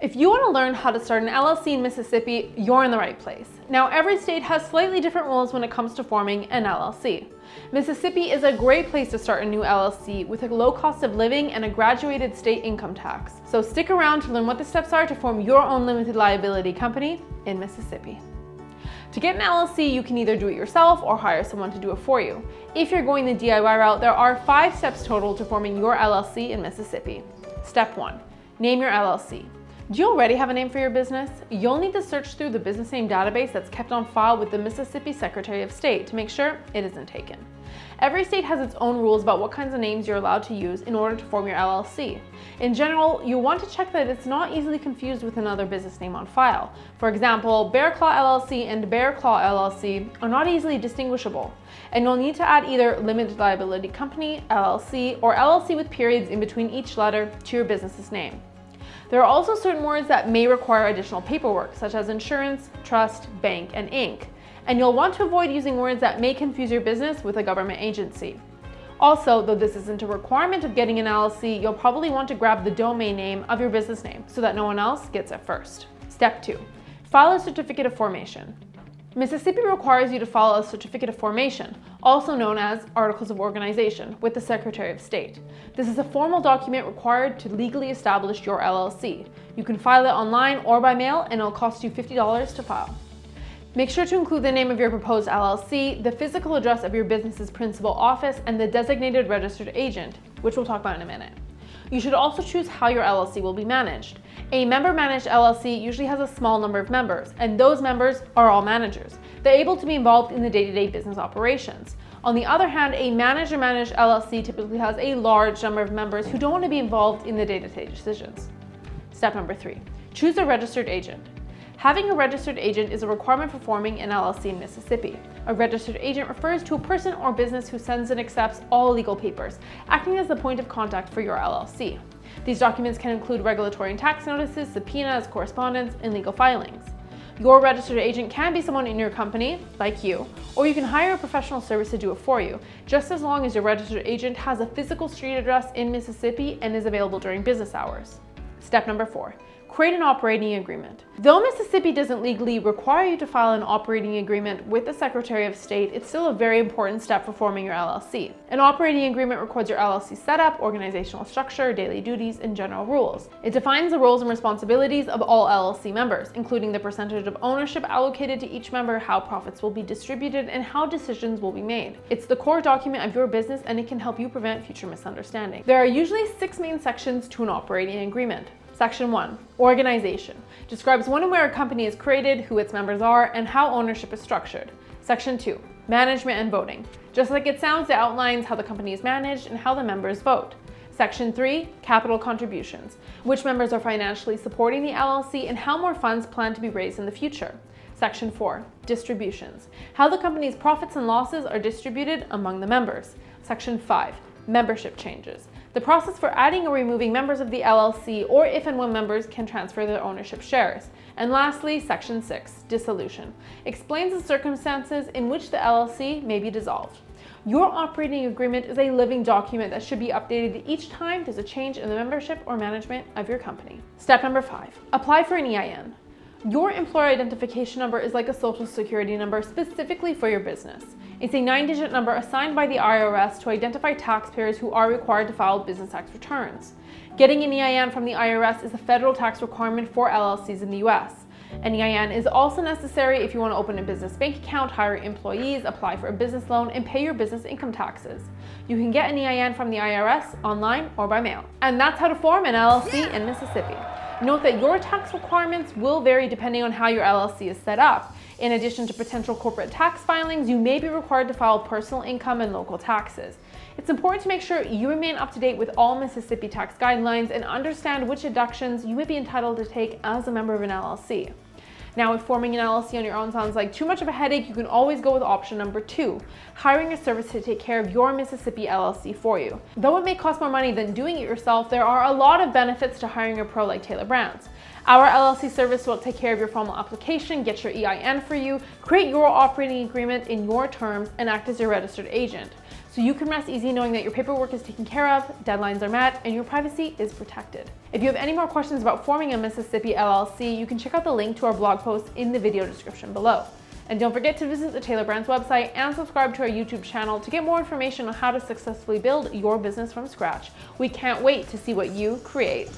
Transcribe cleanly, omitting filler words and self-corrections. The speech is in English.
If you want to learn how to start an LLC in Mississippi, you're in the right place. Now, every state has slightly different rules when it comes to forming an LLC. Mississippi is a great place to start a new LLC with a low cost of living and a graduated state income tax. So stick around to learn what the steps are to form your own limited liability company in Mississippi. To get an LLC, you can either do it yourself or hire someone to do it for you. If you're going the DIY route, there are 5 steps total to forming your LLC in Mississippi. Step 1. Name your LLC. Do you already have a name for your business? You'll need to search through the business name database that's kept on file with the Mississippi Secretary of State to make sure it isn't taken. Every state has its own rules about what kinds of names you're allowed to use in order to form your LLC. In general, you want to check that it's not easily confused with another business name on file. For example, Bear Claw LLC and Bear Claw LLC are not easily distinguishable, and you'll need to add either Limited Liability Company, LLC, or LLC with periods in between each letter to your business's name. There are also certain words that may require additional paperwork, such as insurance, trust, bank, and Inc. And you'll want to avoid using words that may confuse your business with a government agency. Also, though this isn't a requirement of getting an LLC, you'll probably want to grab the domain name of your business name so that no one else gets it first. Step 2. File a certificate of formation. Mississippi requires you to file a certificate of formation, also known as Articles of Organization, with the Secretary of State. This is a formal document required to legally establish your LLC. You can file it online or by mail, and it'll cost you $50 to file. Make sure to include the name of your proposed LLC, the physical address of your business's principal office, and the designated registered agent, which we'll talk about in a minute. You should also choose how your LLC will be managed. A member-managed LLC usually has a small number of members, and those members are all managers. They're able to be involved in the day-to-day business operations. On the other hand, a manager-managed LLC typically has a large number of members who don't want to be involved in the day-to-day decisions. Step number 3. Choose a registered agent. Having a registered agent is a requirement for forming an LLC in Mississippi. A registered agent refers to a person or business who sends and accepts all legal papers, acting as the point of contact for your LLC. These documents can include regulatory and tax notices, subpoenas, correspondence, and legal filings. Your registered agent can be someone in your company, like you, or you can hire a professional service to do it for you, just as long as your registered agent has a physical street address in Mississippi and is available during business hours. Step number 4. Create an operating agreement. Though Mississippi doesn't legally require you to file an operating agreement with the Secretary of State, it's still a very important step for forming your LLC. An operating agreement records your LLC setup, organizational structure, daily duties, and general rules. It defines the roles and responsibilities of all LLC members, including the percentage of ownership allocated to each member, how profits will be distributed, and how decisions will be made. It's the core document of your business, and it can help you prevent future misunderstanding. There are usually 6 main sections to an operating agreement. Section 1, Organization, describes when and where a company is created, who its members are, and how ownership is structured. Section 2, Management and Voting. Just like it sounds, it outlines how the company is managed and how the members vote. Section 3, Capital Contributions, which members are financially supporting the LLC and how more funds plan to be raised in the future. Section 4, Distributions, how the company's profits and losses are distributed among the members. Section 5, Membership Changes, the process for adding or removing members of the LLC, or if and when members can transfer their ownership shares. And lastly, Section 6, Dissolution, explains the circumstances in which the LLC may be dissolved. Your operating agreement is a living document that should be updated each time there's a change in the membership or management of your company. Step number 5, apply for an EIN. Your employer identification number is like a social security number specifically for your business. It's a 9-digit number assigned by the IRS to identify taxpayers who are required to file business tax returns. Getting an EIN from the IRS is a federal tax requirement for LLCs in the US. An EIN is also necessary if you want to open a business bank account, hire employees, apply for a business loan, and pay your business income taxes. You can get an EIN from the IRS online or by mail. And that's how to form an LLC in Mississippi. Note that your tax requirements will vary depending on how your LLC is set up. In addition to potential corporate tax filings, you may be required to file personal income and local taxes. It's important to make sure you remain up to date with all Mississippi tax guidelines and understand which deductions you may be entitled to take as a member of an LLC. Now, if forming an LLC on your own sounds like too much of a headache, you can always go with option number 2, hiring a service to take care of your Mississippi LLC for you. Though it may cost more money than doing it yourself, there are a lot of benefits to hiring a pro like Tailor Brands. Our LLC service will take care of your formal application, get your EIN for you, create your operating agreement in your terms, and act as your registered agent. so you can rest easy knowing that your paperwork is taken care of, deadlines are met, and your privacy is protected. If you have any more questions about forming a Mississippi LLC, you can check out the link to our blog post in the video description below. And don't forget to visit the Tailor Brands website and subscribe to our YouTube channel to get more information on how to successfully build your business from scratch. We can't wait to see what you create.